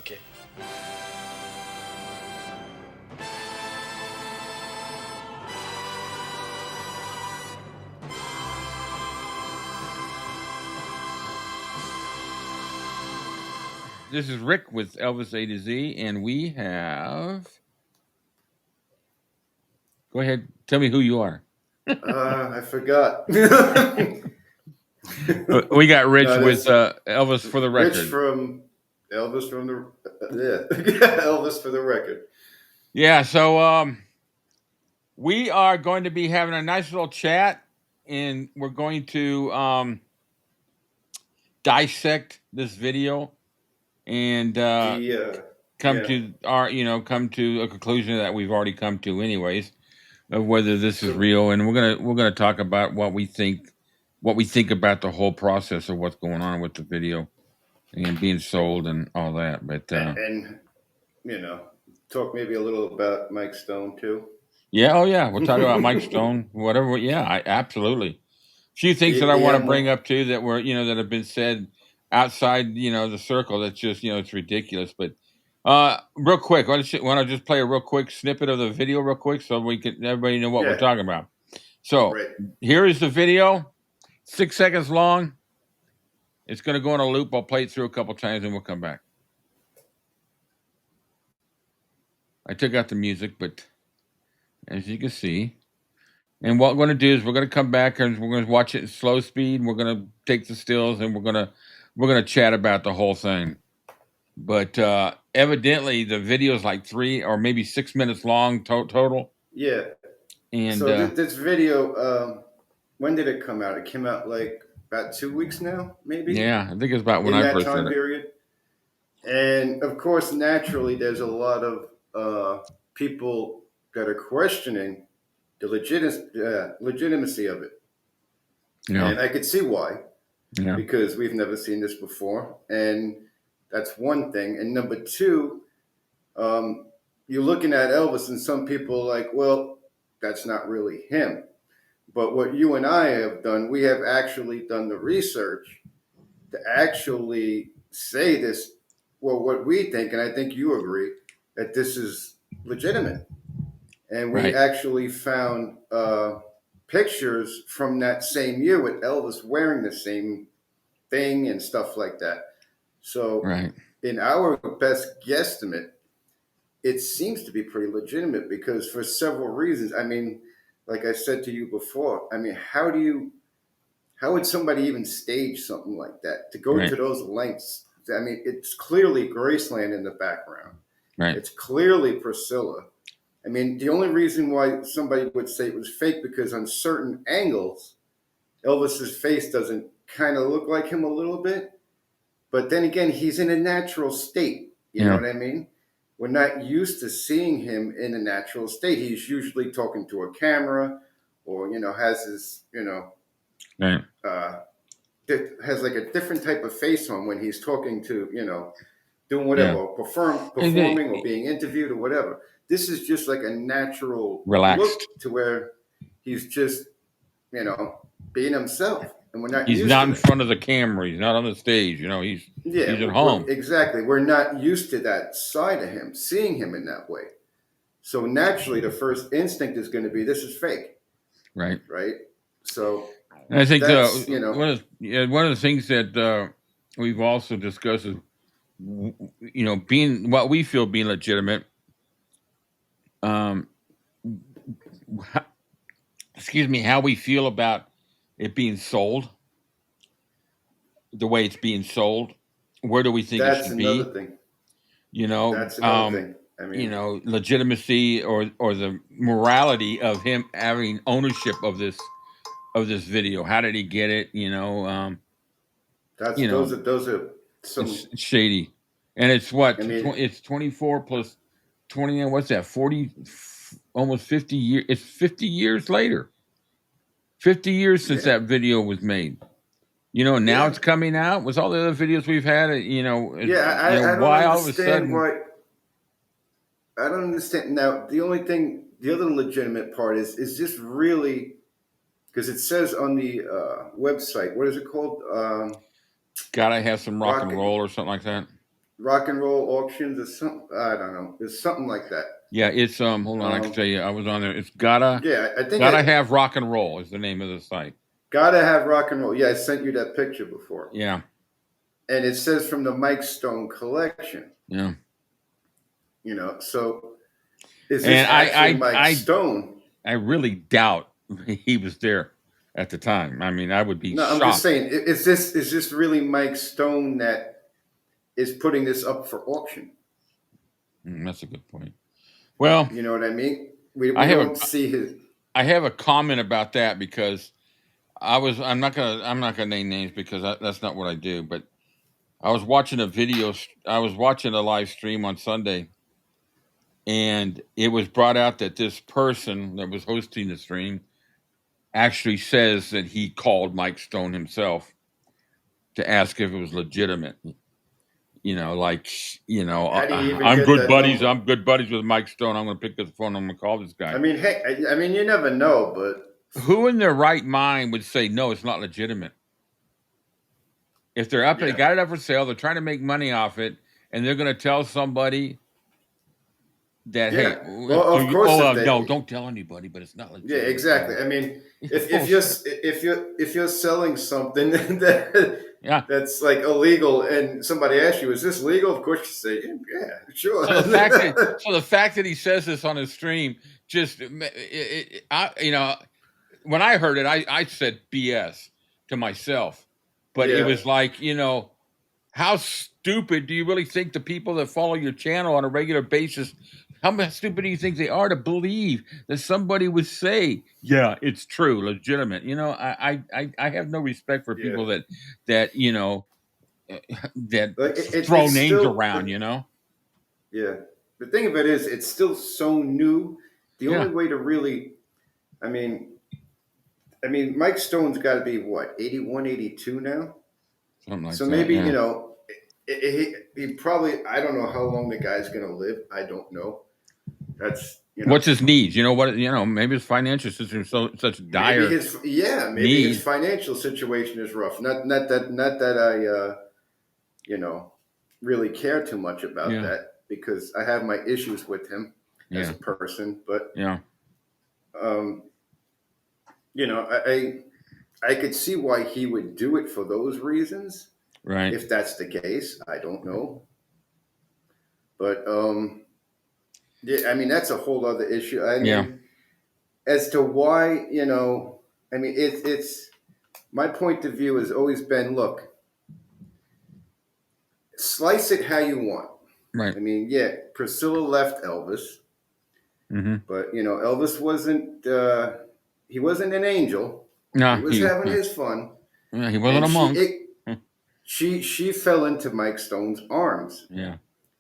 Okay. This is Rick with Elvis-A to Z, and we have. Go ahead, tell me who you are. I forgot. We got Rich with Elvis for the record. Rich from Elvis from the Elvis for the record. Yeah, so we are going to be having a nice little chat, and we're going to dissect this video and come to a conclusion that we've already come to, anyways, of whether this is real. And we're gonna talk about what we think about the whole process of what's going on with the video and being sold and all that. But and talk maybe a little about Mike Stone too. Yeah, oh yeah, we'll talk about Mike Stone, whatever. Yeah, absolutely. A few things that I want to bring up too that were that have been said outside the circle. That's just it's ridiculous. But real quick, want to just play a real quick snippet of the video real quick so everybody know what we're talking about. So here is the video, 6 seconds long. It's going to go on a loop. I'll play it through a couple times and we'll come back. I took out the music, but as you can see, and what we're going to do is we're going to come back and we're going to watch it in slow speed. We're going to take the stills and we're going to chat about the whole thing. But evidently the video is like 3 or maybe 6 minutes long total. Yeah. And so this video, when did it come out? It came out like about 2 weeks now, maybe. Yeah, I think it's about when I first did it. Period. And of course, naturally, there's a lot of people that are questioning the legitimacy of it. Yeah. And I could see why. Yeah. Because we've never seen this before. And that's one thing. And number two, you're looking at Elvis and some people are like, well, that's not really him. But what you and I have done, we have actually done the research to actually say this, well, what we think, and I think you agree, that this is legitimate. And we actually found pictures from that same year with Elvis wearing the same thing and stuff like that. So in our best guesstimate, it seems to be pretty legitimate because for several reasons. I mean, like I said to you before, I mean, how would somebody even stage something like that to go to those lengths? I mean, it's clearly Graceland in the background. Right. It's clearly Priscilla. I mean, the only reason why somebody would say it was fake because on certain angles, Elvis's face doesn't kind of look like him a little bit. But then again, he's in a natural state. You know what I mean? We're not used to seeing him in a natural state. He's usually talking to a camera or, has his, has like a different type of face on when he's talking to, doing whatever, or performing or being interviewed or whatever. This is just like a natural look to where he's just, being himself. And we're not He's not in front of the camera. He's not on the stage. He's at home. Exactly. We're not used to that side of him, seeing him in that way. So naturally, the first instinct is going to be, this is fake. Right. Right. So and I think one of the things that we've also discussed is, being what we feel being legitimate. How we feel about it being sold, the way it's being sold. Where do we think it should be? That's another thing. That's another thing. I mean, legitimacy or the morality of him having ownership of this video. How did he get it? Those are some it's shady. And it's what? It's 24 plus 20. What's that? 40, almost 50 years. It's 50 years later. 50 years since that video was made. Now it's coming out with all the other videos we've had. I don't why all of a sudden? I don't understand. Now, the other legitimate part is this really, because it says on the website, what is it called? Gotta have some rock and roll or something like that. rock and roll auctions or something. I don't know. It's something like that. Yeah, it's hold on, I can tell you, I was on there. It's gotta I think gotta have rock and roll is the name of the site. Gotta have rock and roll. Yeah, I sent you that picture before. Yeah. And it says from the Mike Stone collection. Yeah. You know, so is this actually Mike Stone? I really doubt he was there at the time. I mean, I would be shocked. I'm just saying, is this really Mike Stone that is putting this up for auction? That's a good point. Well, you know what I mean? We don't see his. I have a comment about that because I'm not gonna name names because that's not what I do. But I was watching a live stream on Sunday, and it was brought out that this person that was hosting the stream actually says that he called Mike Stone himself to ask if it was legitimate. You know, like, you know, I'm good buddies. Number? I'm good buddies with Mike Stone. I'm going to pick up the phone. I'm going to call this guy. I mean, hey, I mean, you never know, but who in their right mind would say, no, it's not legitimate? If they're up, they got it up for sale. They're trying to make money off it. And they're going to tell somebody that, hey, well, of course, no, don't tell anybody, but it's not legitimate. Yeah, exactly. I mean, if you're selling something that's like illegal, and somebody asks you, "Is this legal?" Of course, you say, "Yeah, sure." So the fact that he says this on his stream, just you know, when I heard it, I said BS to myself, but it was like, you know, how stupid do you really think the people that follow your channel on a regular basis? How stupid do you think they are to believe that somebody would say, "Yeah, it's true, legitimate"? You know, I have no respect for people that you know that throw names still around. You know. Yeah, the thing of it is, it's still so new. The only way to really, I mean, Mike Stone's got to be what, 81, 82 now. Something like so that, maybe you know, he probably, I don't know how long the guy's gonna live. I don't know. That's, you know, what's his needs? You know what? You know, maybe his financial situation is such dire. Maybe his financial situation is rough. Not that I you know, really care too much about that, because I have my issues with him as a person. But you know, I could see why he would do it for those reasons. Right. If that's the case, I don't know. But yeah, I mean, that's a whole other issue. I mean, as to why, you know, I mean, it's my point of view has always been, look, slice it how you want. Right. I mean, Priscilla left Elvis, but you know, Elvis wasn't he wasn't an angel. No, he was having his fun. Yeah, he wasn't a monk. She fell into Mike Stone's arms. Yeah.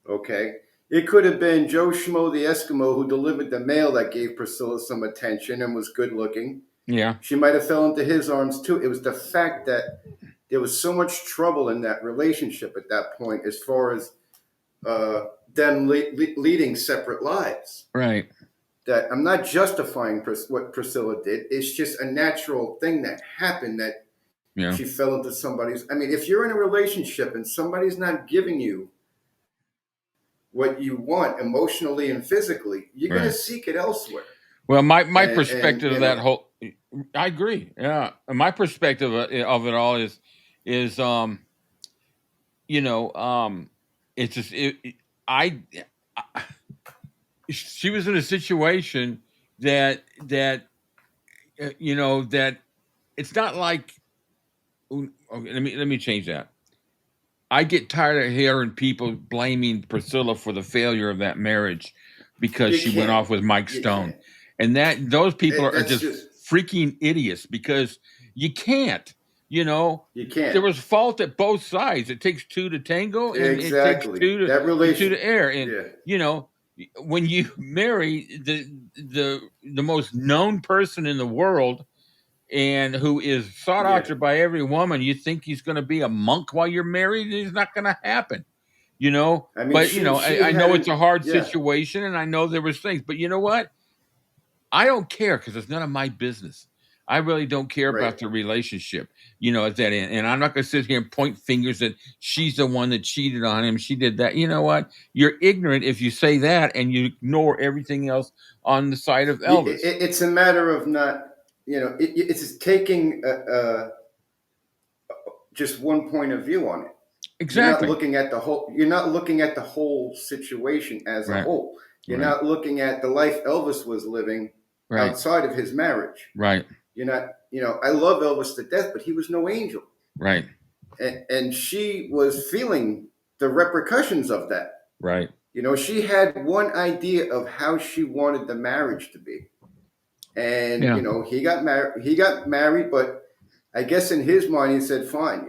Okay. It could have been Joe Schmo the Eskimo who delivered the mail that gave Priscilla some attention and was good looking. Yeah. She might have fell into his arms too. It was the fact that there was so much trouble in that relationship at that point, as far as them leading separate lives. Right. That I'm not justifying what Priscilla did. It's just a natural thing that happened, that she fell into somebody's. I mean, if you're in a relationship and somebody's not giving you what you want emotionally and physically, you're going to seek it elsewhere. Well, my perspective of that whole, I agree. Yeah. My perspective of it all is you know, it's just, she was in a situation that you know, that it's not like, okay, let me change that. I get tired of hearing people blaming Priscilla for the failure of that marriage because she went off with Mike Stone. And those people are just freaking idiots, because you can't, you know, there was fault at both sides. It takes two to tango, and it takes two to air. And, you know, when you marry the most known person in the world, and who is sought after by every woman, you think he's going to be a monk while you're married? It's not going to happen, you know. I mean, but you know, I know it's a hard situation, and I know there was things, but you know what? I don't care, because it's none of my business. I really don't care about the relationship, at that end. And I'm not going to sit here and point fingers that she's the one that cheated on him. She did that. You know what? You're ignorant if you say that and you ignore everything else on the side of Elvis. It's a matter of not, it's taking just one point of view on it. Exactly. You're not looking at the whole. You're not looking at the whole situation as a whole. You're not looking at the life Elvis was living outside of his marriage. Right. You're not. I love Elvis to death, but he was no angel. Right. And she was feeling the repercussions of that. Right. She had one idea of how she wanted the marriage to be, and he got married. He got married, but I guess in his mind he said, "Fine,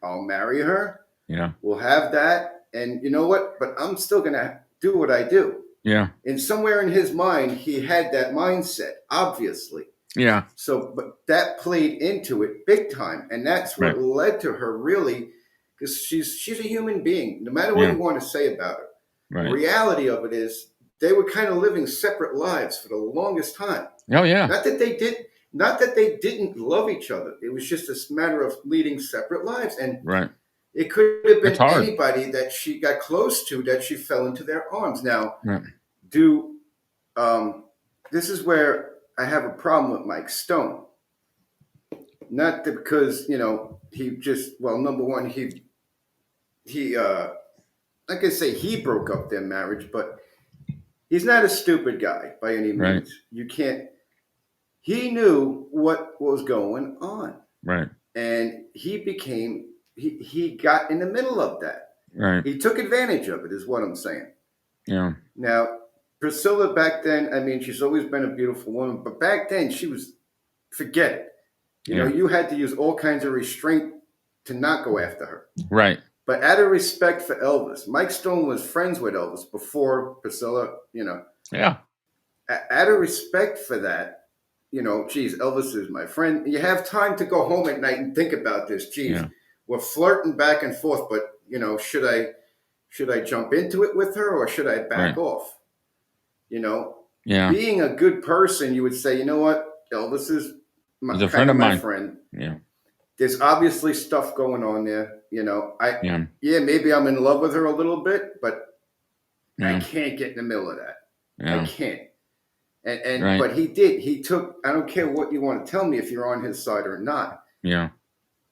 I'll marry her. Yeah. We'll have that. And you know what? But I'm still going to do what I do." Yeah. And somewhere in his mind, he had that mindset, obviously. Yeah. So, but that played into it big time. And that's what led to her really, because she's a human being, no matter what you want to say about her. Right. The reality of it is they were kind of living separate lives for the longest time. Oh, yeah. Not that they didn't love each other. It was just a matter of leading separate lives. And it could have been anybody that she got close to that she fell into their arms. Now, this is where I have a problem with Mike Stone. Not that because, he just, well, number one, he like I say, he broke up their marriage, but he's not a stupid guy by any means. You can't. He knew what was going on. Right. And he got in the middle of that. Right. He took advantage of it, is what I'm saying. Yeah. Now, Priscilla back then, I mean, she's always been a beautiful woman, but back then she was, forget it. You had to use all kinds of restraint to not go after her. Right. But out of respect for Elvis, Mike Stone was friends with Elvis before Priscilla, Yeah. Out of respect for that, geez, Elvis is my friend. You have time to go home at night and think about this. Geez, we're flirting back and forth, but should I jump into it with her or should I back off? Being a good person, you would say, you know what, Elvis is my friend. Yeah. There's obviously stuff going on there. Maybe I'm in love with her a little bit, but I can't get in the middle of that. I can't. And but he did. He took. I don't care what you want to tell me if you're on his side or not. Yeah.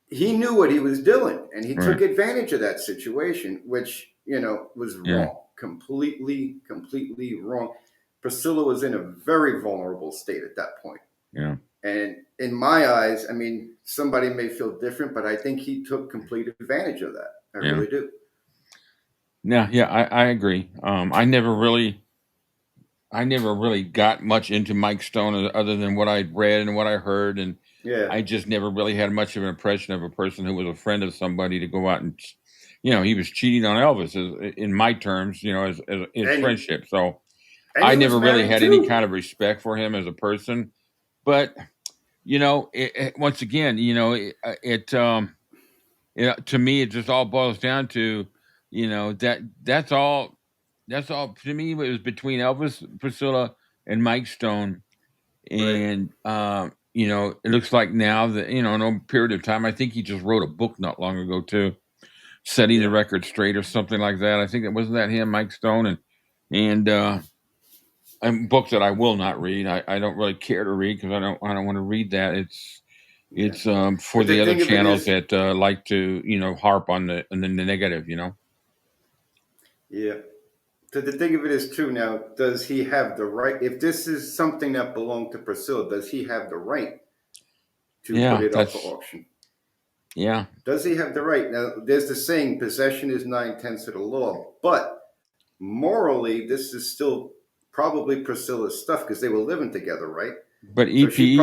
He knew what he was doing, and he took advantage of that situation, which was wrong, completely wrong. Priscilla was in a very vulnerable state at that point. Yeah. And in my eyes, I mean, somebody may feel different, but I think he took complete advantage of that. I really do. Yeah, I agree. I never really got much into Mike Stone other than what I'd read and what I heard, and I just never really had much of an impression of a person who was a friend of somebody to go out and, he was cheating on Elvis, in my terms, as friendship. So I never really had any kind of respect for him as a person, but once again, to me, it just all boils down to, that's all to me. It was between Elvis, Priscilla, and Mike Stone. And, it looks like now that, in a period of time, I think he just wrote a book not long ago too, setting the record straight or something like that. I think it wasn't that him, Mike Stone, and books that I will not read. I don't really care to read because I don't want to read that. It's for the other channels that like to harp on the negative. Yeah. So the thing of it is too. Now, does he have the right? If this is something that belonged to Priscilla, does he have the right to put it up for auction? Yeah. Does he have the right? Now, there's the saying, possession is 9/10 of the law, but morally, this is still probably Priscilla's stuff because they were living together, right? But EP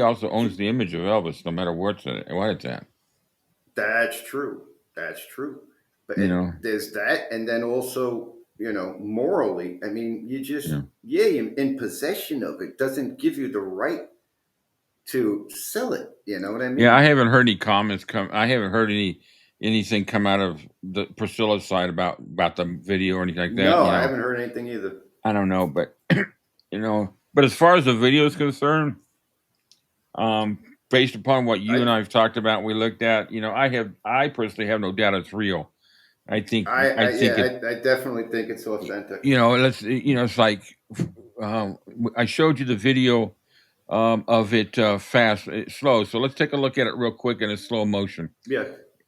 also owns the image of Elvis, no matter what it's at. That's true. But there's that, and then also, morally, I mean, you just in possession of it doesn't give you the right to sell it. You know what I mean? Yeah, I haven't heard any comments I haven't heard anything come out of the Priscilla's side about the video or anything like that. No, I haven't heard anything either. I don't know, but But as far as the video is concerned, based upon what you and I I've talked about, we looked at, I personally have no doubt it's real. I think, I think it, I definitely think it's authentic. it's like, I showed you the video of it fast, slow. So let's take a look at it real quick in a slow motion. Yeah,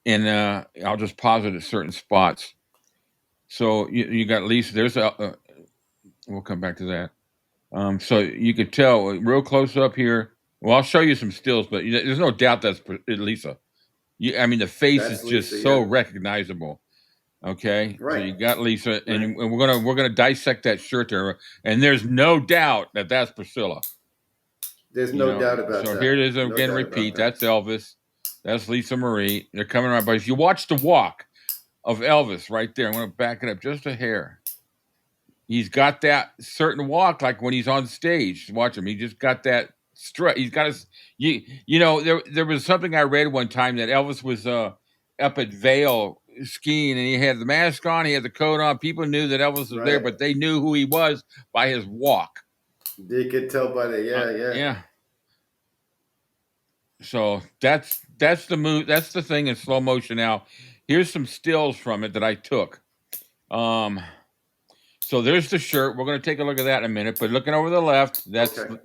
And I'll just pause it at certain spots. So you got Lisa. There's we'll come back to that. So you could tell real close up here. Well, I'll show you some stills, but there's no doubt that's Lisa. I mean, the face that's is just Lisa. so Yeah. recognizable. Okay, so Right. you got Lisa, Right. and we're gonna dissect that shirt there, and there's no doubt that that's Priscilla. There's no doubt about So that. here it is No again. doubt Repeat. about that. That's Elvis. That's Lisa Marie. They're coming around, but if you watch the walk of Elvis right there, I'm going to back it up just a hair. He's got that certain walk, like when he's on stage. Watch him. He just got that strut. He's got his. There was something I read one time that Elvis was up at Vail skiing, and he had the mask on, he had the coat on. People knew that Elvis was there, Right. but they knew who he was by his walk. They could tell by the Yeah. So that's the move. That's the thing in slow motion. Now, here's some stills from it that I took. So there's the shirt. We're going to take a look at that in a minute. But looking over the left, that's Okay.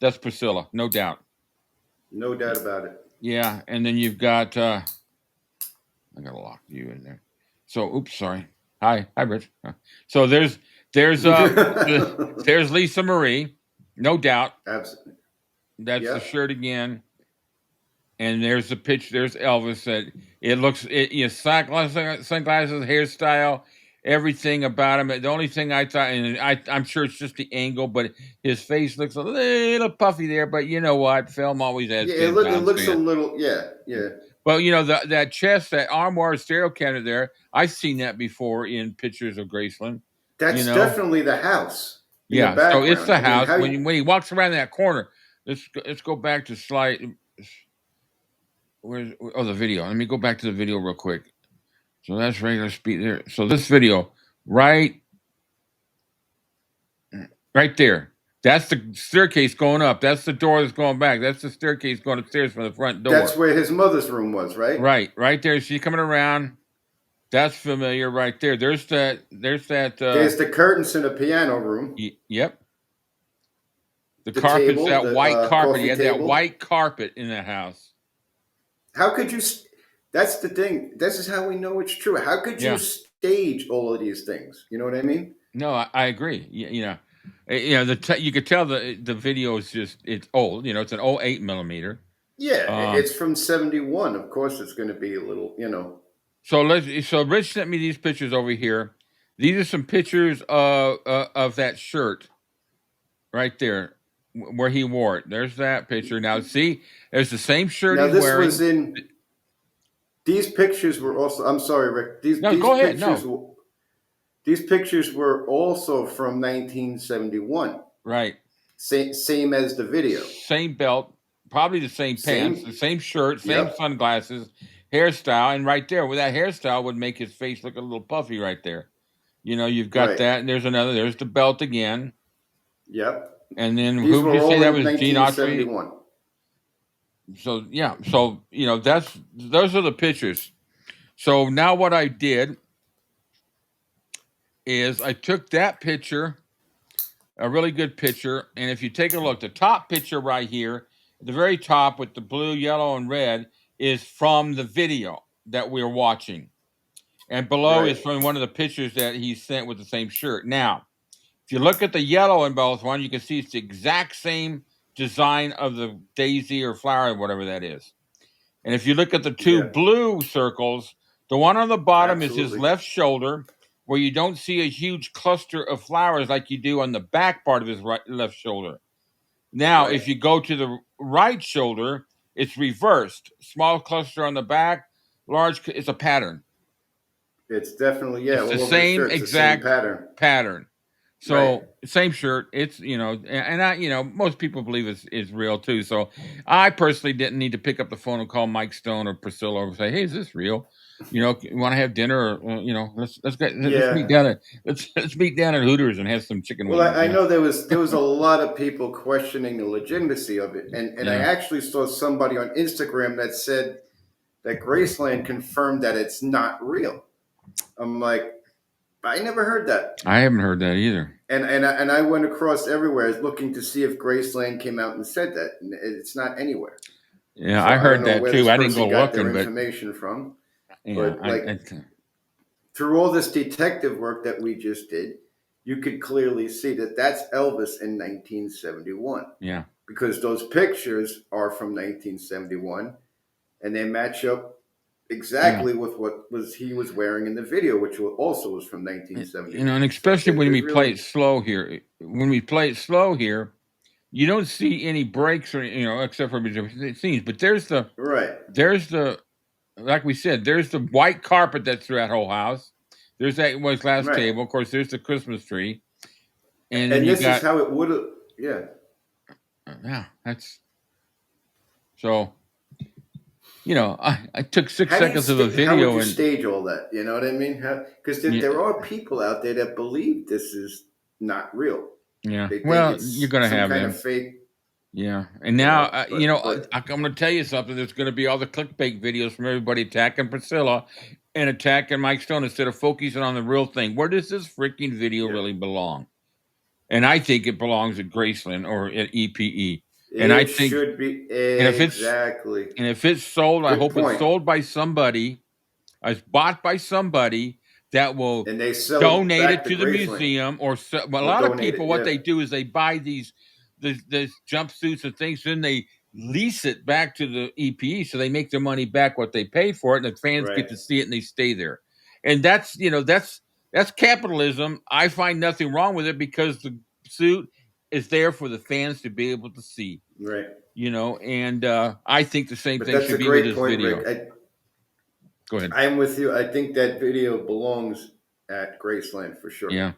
that's Priscilla, no doubt. No doubt about it. Yeah, and then you've got I gotta lock you in there. So, oops, sorry. Hi, Rich. So there's there's Lisa Marie, no doubt. Absolutely. That's the shirt again. And there's the pitch. There's Elvis. That it looks. Sunglasses, hairstyle, everything about him. The only thing I thought, and I'm sure it's just the angle, but his face looks a little puffy there. But you know what? Film always has. Yeah, it looks a little. Yeah. But that chest, that armoire stereo cabinet there, I've seen that before in pictures of Graceland. That's definitely the house. Yeah, so it's the house. When he walks around that corner, let's go back to slide. The video? Let me go back to the video real quick. So that's regular speed there. So this video, right there. That's the staircase going up. That's the door that's going back. That's the staircase going upstairs from the front door. That's where his mother's room was, right? Right there. She's coming around. That's familiar right there. There's that. There's the curtains in the piano room. Yep. The carpet's table, that white carpet. He had that white carpet in that house. How could you? That's the thing. This is how we know it's true. How could you stage all of these things? You know what I mean? No, I agree. You could tell the video is it's old. It's an 08 millimeter. Yeah, it's from 71. Of course, it's going to be a little. So Rich sent me these pictures over here. These are some pictures of that shirt right there where he wore it. There's that picture. Now see, there's the same shirt he's wearing. Was in. These pictures were also. I'm sorry, Rick. Go ahead. No. These pictures were also from 1971. Right. Same as the video. Same belt, probably the same pants, the same shirt, same sunglasses, hairstyle, and right there, with that hairstyle would make his face look a little puffy right there. You've got that, and there's another. There's the belt again. Yep. And then who did you say that was? Gene Autry. So those are the pictures. So now what I did is I took that picture, a really good picture, and if you take a look, the top picture right here, at the very top with the blue, yellow, and red, is from the video that we're watching. And below is from one of the pictures that he sent with the same shirt. Now, if you look at the yellow in both one, you can see it's the exact same design of the daisy or flower, whatever that is. And if you look at the two blue circles, the one on the bottom is his left shoulder, where you don't see a huge cluster of flowers like you do on the back part of his left shoulder. Now, if you go to the right shoulder, it's reversed. Small cluster on the back, large. It's a pattern. It's definitely It's the same exact pattern. So same shirt. It's and I most people believe it's real too. So I personally didn't need to pick up the phone and call Mike Stone or Priscilla and say, "Hey, is this real? You want to have dinner? Or, let's meet down at let's meet down at Hooters and have some chicken Well, wings." I know there was a lot of people questioning the legitimacy of it, and I Yeah. actually saw somebody on Instagram that said that Graceland confirmed that it's not real. I'm like, I never heard that. I haven't heard that either. And I went across everywhere looking to see if Graceland came out and said that. And it's not anywhere. Yeah, So I I heard don't know that where too. this I didn't person go got their looking, but information from. yeah, But through all this detective work that we just did, you could clearly see that that's Elvis in 1971. Yeah. Because those pictures are from 1971 and they match up exactly with what he was wearing in the video, which also was from 1970. And especially when we play it slow here. When we play it slow here, you don't see any breaks or except for scenes. But there's the like we said, there's the white carpet that's through that whole house. There's that glass table. Of course, there's the Christmas tree, and then this is how it would have. Yeah, that's so. I took 6 seconds of a video. How would you stage all that? You know what I mean? Because there are people out there that believe this is not real. Yeah. Well, you're going to have them. Fake. Yeah. And now, I'm going to tell you something. There's going to be all the clickbait videos from everybody attacking Priscilla and attacking Mike Stone instead of focusing on the real thing. Where does this freaking video really belong? And I think it belongs at Graceland or at EPE. And I think should be exactly. And if it's sold, I hope it's sold by somebody, it's bought by somebody that will donate it to the museum. Or a lot of people, what they do is they buy these jumpsuits and things, then they lease it back to the EPE, so they make their money back what they paid for it, and the fans get to see it and they stay there. And that's capitalism. I find nothing wrong with it because the suit is there for the fans to be able to see. Right. And I think the same thing should be with this video. Rick. Go ahead. I'm with you. I think that video belongs at Graceland for sure. Yeah.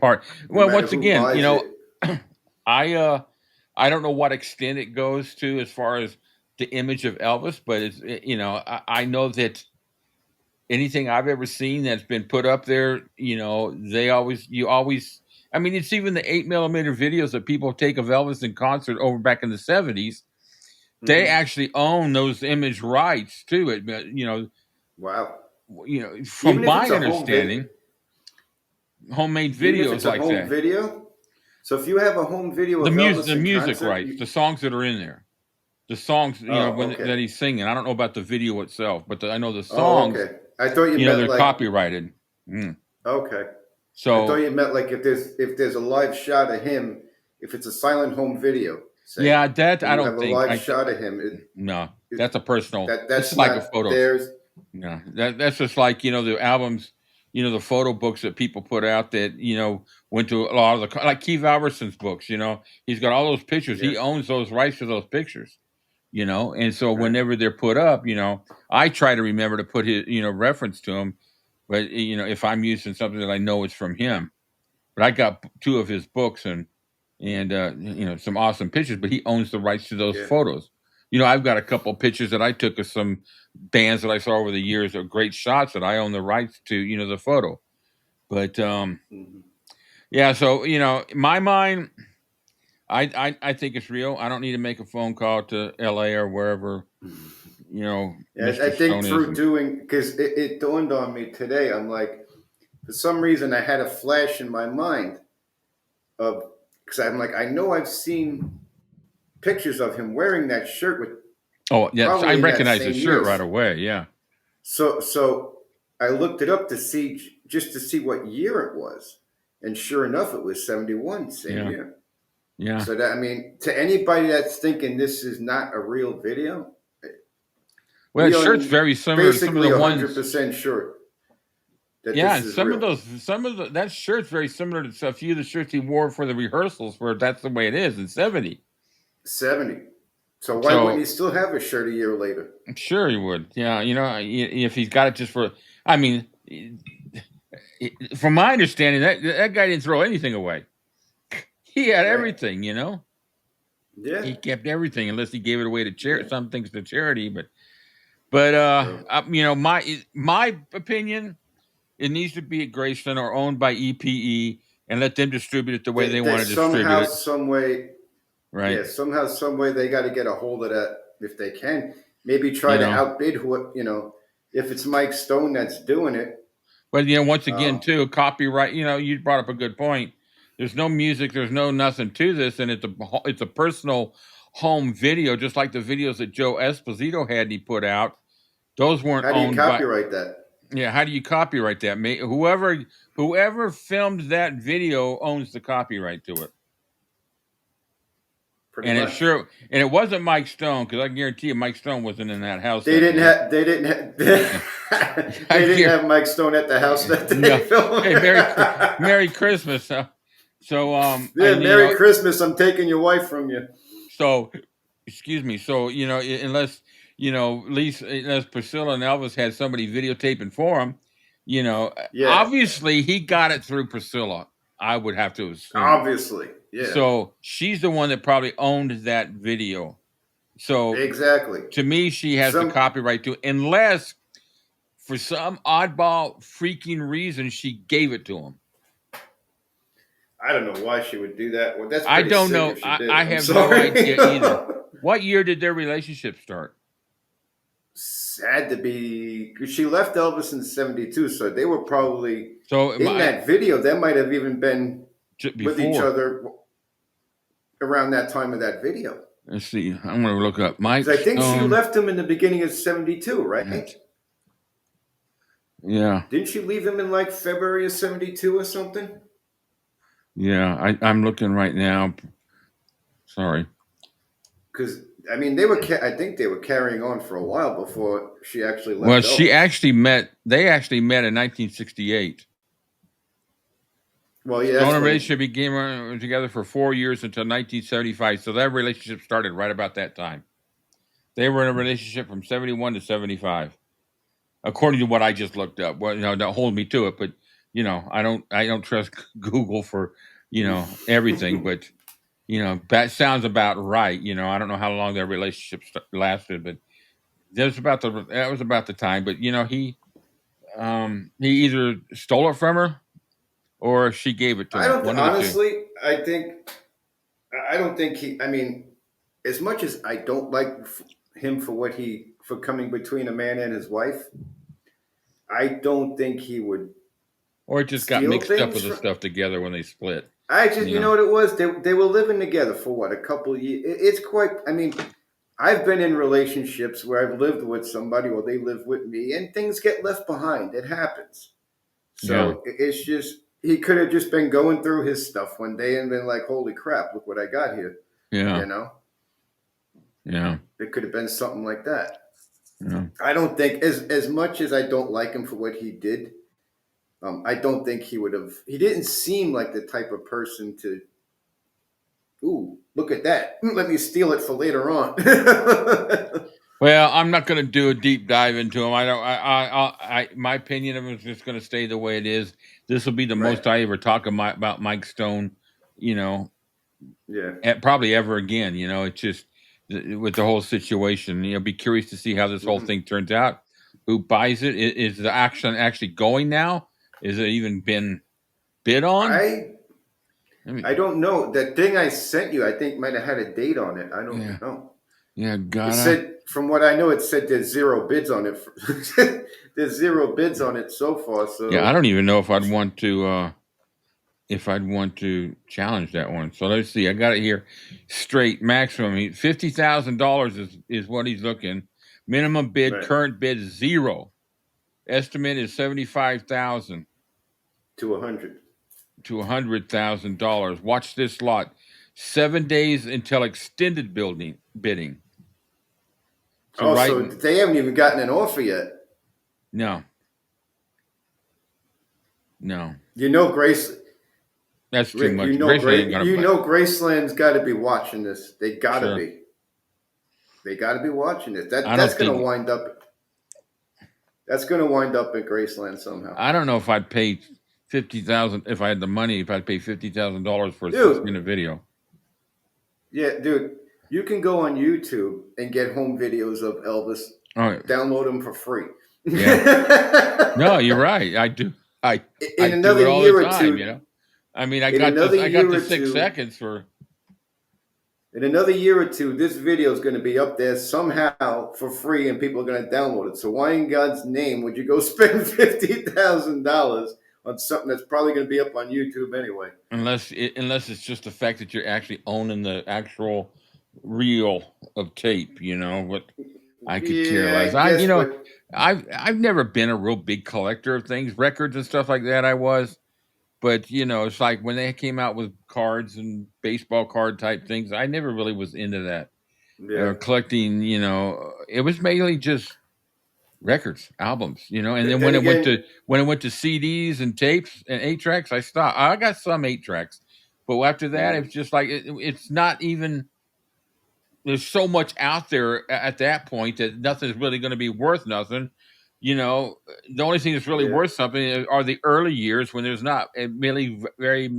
Once again, I don't know what extent it goes to as far as the image of Elvis, but it's I know that anything I've ever seen that's been put up there, I mean, it's even the 8mm videos that people take of Elvis in concert over back in the 70s. They actually own those image rights to it. Wow. From my understanding, homemade videos like that. Video. So if you have a home video of the music rights, the songs that are in there, the songs that he's singing. I don't know about the video itself, but I know the songs. Oh, okay. I thought you meant they're copyrighted. Okay. So I thought you meant like if there's a live shot of him, if it's a silent home video. I don't think a live shot of him. That's a personal. That's like a photo. Theirs. No, that's just like the albums, the photo books that people put out that went to a lot of the like Keith Albertson's books. He's got all those pictures. He owns those rights to those pictures. And so whenever they're put up, I try to remember to put his reference to him. But if I'm using something that I know is from him, but I got 2 of his books and some awesome pictures. But he owns the rights to those photos. I've got a couple pictures that I took of some bands that I saw over the years of great shots that I own the rights to. The photo. But So my mind, I think it's real. I don't need to make a phone call to LA or wherever. I think through doing, because it dawned on me today, I'm like, for some reason I had a flash in my mind of, because I'm like, I know I've seen pictures of him wearing that shirt with. Oh yeah, I recognize the shirt right away. Yeah. So I looked it up to see what year it was, and sure enough, it was 71, same year. Yeah. So that, I mean, to anybody that's thinking this is not a real video. Well, that shirt's very similar to some of the ones. 100% sure. That shirt's very similar to a few of the shirts he wore for the rehearsals, where that's the way it is in 70. 70. So why wouldn't he still have a shirt a year later? I'm sure he would. Yeah, if he's got it just for. I mean, from my understanding, that guy didn't throw anything away. He had everything, you know. Yeah. He kept everything unless he gave it away to charity. Yeah. Some things to charity, but you know, my opinion, it needs to be at Graceland or owned by EPE and let them distribute it the way they want to distribute somehow, it. some way, Right. yeah, somehow, some way they got to get a hold of that if they can. Maybe try to outbid what, you know, if it's Mike Stone that's doing it. But you know, once again, too, copyright. You know, you brought up a good point. There's no music. There's no nothing to this, and it's a personal home video, just like the videos that Joe Esposito had he put out. Those weren't How do you owned copyright that? Yeah, how do you copyright that? Whoever filmed that video owns the copyright to it. Pretty much. And it wasn't Mike Stone, because I guarantee you Mike Stone wasn't in that house. They didn't have Mike Stone at the house that they filmed. Hey, Merry Christmas. Merry Christmas. I'm taking your wife from you. So, excuse me. So, you know, unless Priscilla and Elvis had somebody videotaping for him, you know, obviously he got it through Priscilla. I would have to assume. Obviously, yeah. So she's the one that probably owned that video. So exactly, to me, she has the copyright to, unless for some oddball freaking reason she gave it to him. I don't know why she would do that. Well, that's I don't know. I have no idea either. What year did their relationship start? Had to be, she left Elvis in '72, so they were probably that video. That might have even been with each other around that time of that video. Let's see. I'm going to look up Mike. I think she left him in the beginning of '72, right? Yeah. Didn't she leave him in like February of '72 or something? Yeah, I'm looking right now. Sorry. Because I mean, I think they were carrying on for a while before she actually left. Well, they actually met in 1968. Well, yeah. Stone and relationship became together for 4 years until 1975. So that relationship started right about that time. They were in a relationship from 71 to 75, according to what I just looked up. Well, you know, don't hold me to it, but you know, I don't trust Google for, you know, everything, but. You know, that sounds about right. You know, I don't know how long their relationship lasted, but that was about the time. But you know, he either stole it from her or she gave it to him. Honestly, I don't think he. I mean, as much as I don't like him for coming between a man and his wife, I don't think he would. Or it just got mixed up with the stuff together when they split. You know what it was? They were living together for what, a couple of years. It's quite. I mean, I've been in relationships where I've lived with somebody or they live with me, and things get left behind. It happens. So it's just he could have just been going through his stuff one day and been like, "Holy crap! Look what I got here." Yeah. You know. Yeah. It could have been something like that. Yeah. I don't think as much as I don't like him for what he did. I don't think he would have. He didn't seem like the type of person to. Ooh, look at that! Let me steal it for later on. Well, I'm not going to do a deep dive into him. My opinion of him is just going to stay the way it is. This will be the most I ever talk about Mike Stone. You know. Yeah. Probably ever again. You know, it's just with the whole situation. You know, be curious to see how this whole thing turns out. Who buys it? Is the action actually going now? Is it even been bid on? I don't know. That thing I sent you, I think, might have had a date on it. I don't know. Yeah, it said, from what I know, it said there's 0 bids on it. There's 0 bids on it so far. So yeah, I don't even know if I'd want to challenge that one. So let's see. I got it here. Straight maximum $50,000 is what he's looking. Minimum bid, current bid 0. Estimate is $75,000 to $100,000. Watch this lot. 7 days until extended bidding. So so they haven't even gotten an offer yet. No. You know, Grace. That's too much. Graceland's got to be watching this. They got to be. They got to be watching it. That's going to wind up. That's going to wind up at Graceland somehow. I don't know if I'd pay $50,000 if I had the money. If I'd pay $50,000 for a Dude. 6-minute video. Yeah, dude. You can go on YouTube and get home videos of Elvis. Oh, download them for free. Yeah. No, you're right. I do. I do it all the time. You know. I mean, I got the 6 seconds for. In another year or two, this video is going to be up there somehow for free, and people are going to download it. So why in God's name would you go spend $50,000 on something that's probably going to be up on YouTube anyway? Unless it's just the fact that you're actually owning the actual reel of tape, you know. But I could care less. I've never been a real big collector of things, records and stuff like that. I was. But, you know, it's like when they came out with cards and baseball card type things, I never really was into that. Yeah. Collecting, you know, it was mainly just records, albums, you know. And then when it went to CDs and tapes and 8-tracks, I stopped. I got some 8-tracks, but after that, it's just like it's not even. There's so much out there at that point that nothing's really going to be worth nothing. You know, the only thing that's really worth something are the early years when there's not really very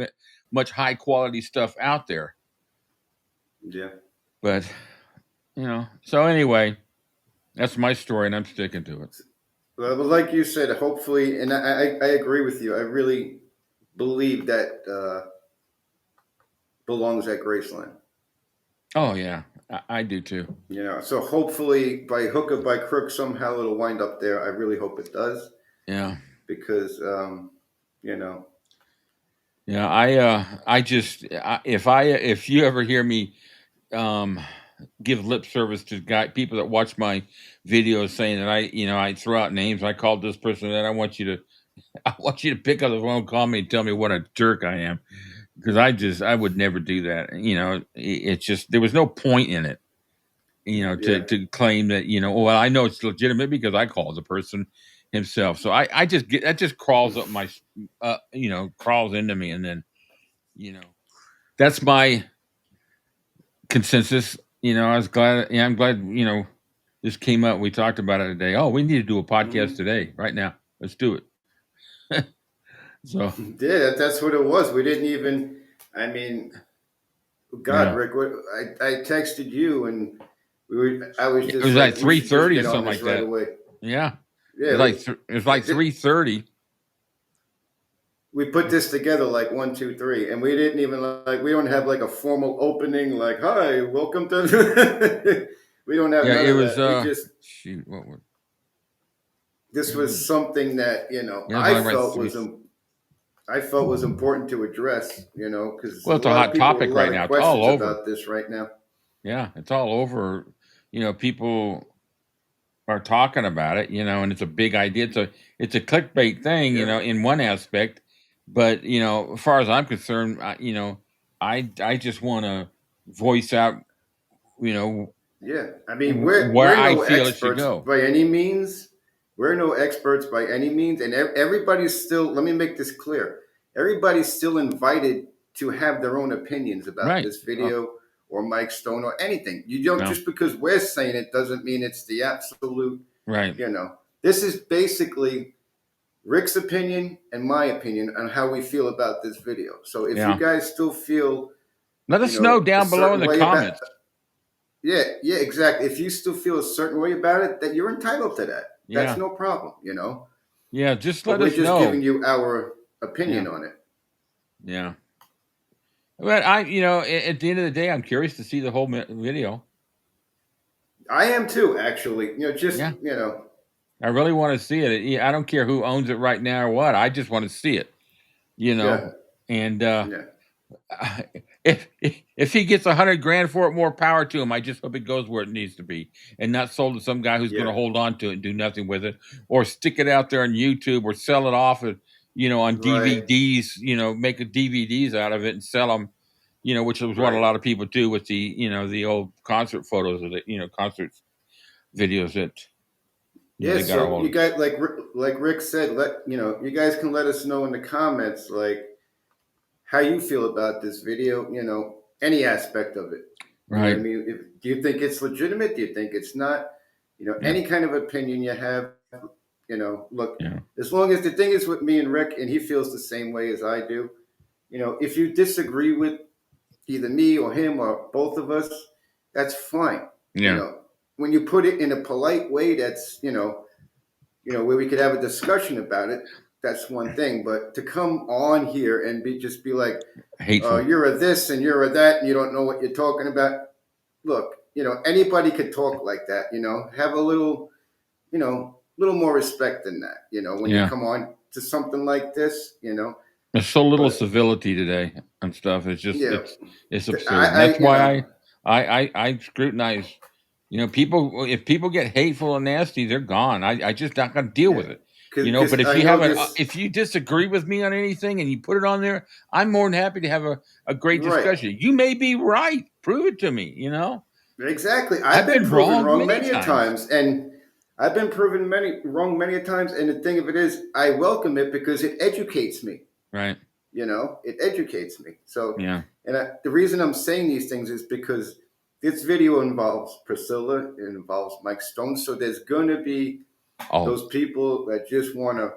much high quality stuff out there. Yeah. But, you know, so anyway, that's my story and I'm sticking to it. Well, like you said, hopefully, and I agree with you. I really believe that belongs at Graceland. Oh, yeah. I do too. Yeah, so hopefully by hook or by crook somehow it'll wind up there. I really hope it does. Yeah, because you know. Yeah, if you ever hear me give lip service to people that watch my videos saying that I throw out names. I called this person that I want you to pick up the phone, call me, and tell me what a jerk I am. Because I would never do that. You know, it's just there was no point in it. You know, to claim that well, I know it's legitimate because I called the person himself. So I just that just crawls up my crawls into me, and then that's my consensus. I'm glad this came up. We talked about it today. Oh, we need to do a podcast today, right now. Let's do it. So yeah, that's what it was. We didn't even. I mean, God, Rick, I texted you and I was just. It was like 3:30 or something like that. Right away. Yeah. It was like 3:30. We put this together like 1, 2, 3, and we didn't even we don't have like a formal opening. Like, hi, welcome to. We don't have. Yeah, none it of was. That. We just, shoot, what was? This was something that I felt was important to address, because it's a hot topic right now. It's all over about this right now. Yeah, it's all over. People are talking about it, and it's a big idea. It's a clickbait thing, in one aspect, but as far as I'm concerned, I just want to voice out, Yeah, I mean, we're I no feel it should go by any means. We're no experts by any means, and everybody's still. Let me make this clear: everybody's still invited to have their own opinions about this video or Mike Stone or anything. You don't just because we're saying it doesn't mean it's the absolute. Right. This is basically Rick's opinion and my opinion on how we feel about this video. So if you guys still feel, let us know down below in the comments. Yeah, exactly. If you still feel a certain way about it, that you're entitled to that. That's no problem, Yeah, just let us know. We're just giving you our opinion on it. Yeah. But at the end of the day, I'm curious to see the whole video. I am too, actually. I really want to see it. I don't care who owns it right now or what. I just want to see it. And if he gets $100,000 for it, more power to him. I just hope it goes where it needs to be, and not sold to some guy who's going to hold on to it and do nothing with it, or stick it out there on YouTube, or sell it off, on DVDs. Make DVDs out of it and sell them. Which is what a lot of people do with the old concert photos of the concert videos that. So you guys, like Rick said, you guys can let us know in the comments, how you feel about this video, any aspect of it. Right. I mean, do you think it's legitimate? Do you think it's not? Any kind of opinion you have, Look, Yeah. as long as the thing is with me and Rick, and he feels the same way as I do, if you disagree with either me or him or both of us, that's fine. Yeah. When you put it in a polite way, that's where we could have a discussion about it. That's one thing. But to come on here and just be like, Hateful. you're a this and you're a that, and you don't know what you're talking about. Look, anybody could talk like that. Have a little more respect than that. When you come on to something like this. There's so little But, civility today and stuff. It's just it's absurd. I That's why I scrutinize. People, if people get hateful and nasty, they're gone. I just not gonna deal with it. But if you if you disagree with me on anything and you put it on there, I'm more than happy to have a great discussion. Right. You may be right. Prove it to me. Exactly. I've been proven wrong many times, and I've been proven wrong many times. And the thing of it is, I welcome it because it educates me. Right. It educates me. So yeah. And the reason I'm saying these things is because this video involves Priscilla, it involves Mike Stone. So there's going to be those people that just want to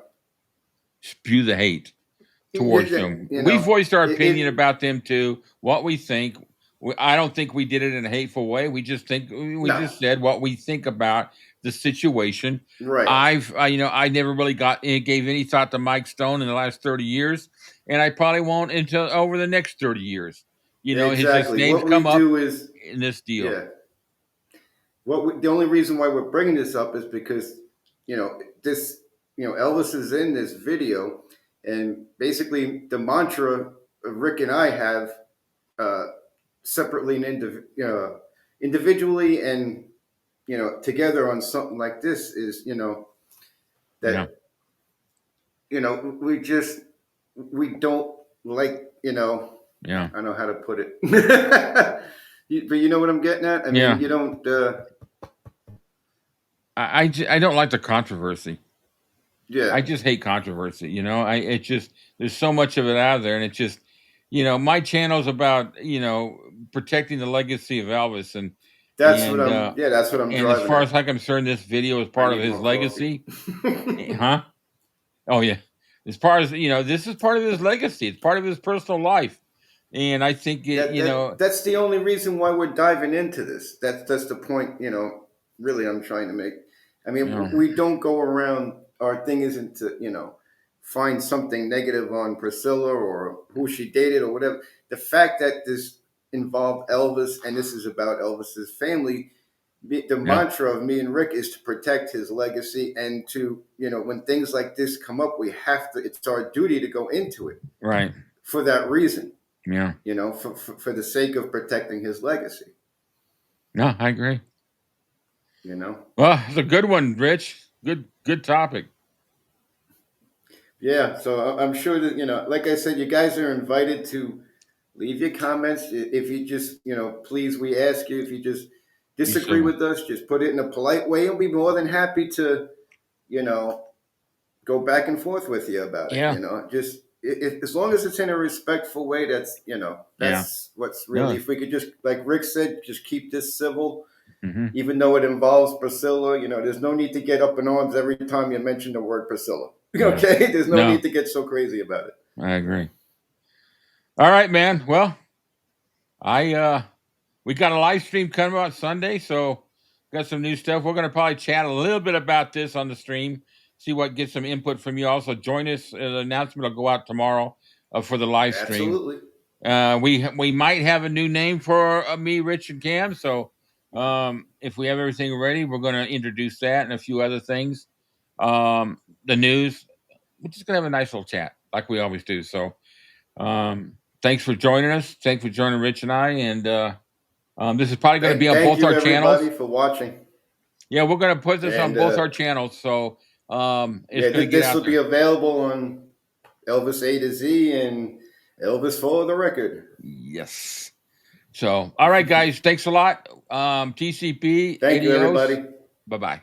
spew the hate towards them. We voiced our opinion about them too, what we think. I don't think we did it in a hateful way. We just just said what we think about the situation. Right. I never really gave any thought to Mike Stone in the last 30 years, and I probably won't until over the next 30 years. His name's come up in this deal. Yeah. The only reason why we're bringing this up is because this Elvis is in this video, and basically the mantra Rick and I have separately and individually and together on something like this is that we don't like I don't know how to put it but you know what I'm getting at. I mean you don't I don't like the controversy. Yeah, I just hate controversy. There's so much of it out there, and it's just my channel's about protecting the legacy of Elvis, and that's what I'm and driving as far at. as I'm concerned, this video is part of his legacy. Huh? Oh yeah. As far as this is part of his legacy. It's part of his personal life, and I think that's the only reason why we're diving into this. That's the point. Really, I'm trying to make. I mean, we don't go around. Our thing isn't to find something negative on Priscilla or who she dated or whatever. The fact that this involved Elvis and this is about Elvis's family, the mantra of me and Rick is to protect his legacy and to, when things like this come up, it's our duty to go into it. Right. For that reason. Yeah. For the sake of protecting his legacy. No, I agree. Well, it's a good one, Rich. Good topic. Yeah, so I'm sure that like I said, you guys are invited to leave your comments. If you just please, we ask you if you just disagree with us, just put it in a polite way. We'll be more than happy to go back and forth with you about it. Just as long as it's in a respectful way. That's what's really. If we could just, like Rick said, just keep this civil. Mm-hmm. Even though it involves Priscilla, there's no need to get up in arms every time you mention the word Priscilla. Okay? There's no need to get so crazy about it. I agree. All right, man. Well, we got a live stream coming out Sunday, so got some new stuff. We're going to probably chat a little bit about this on the stream, see what gets some input from you. Also, join us. The announcement will go out tomorrow for the live stream. Absolutely. We might have a new name for me, Rich, and Cam, so if we have everything ready, we're going to introduce that and a few other things. The news, we're just going to have a nice little chat like we always do. So thanks for joining us. Thanks for joining Rich and I. And this is probably going to be on both our channels. Thank you, everybody, for watching. Yeah, we're going to put this on both our channels. So this will be available on Elvis-A-Z and Elvis for the record. Yes. So, all right, guys. Thanks a lot. TCP. Thank you, everybody. Bye-bye.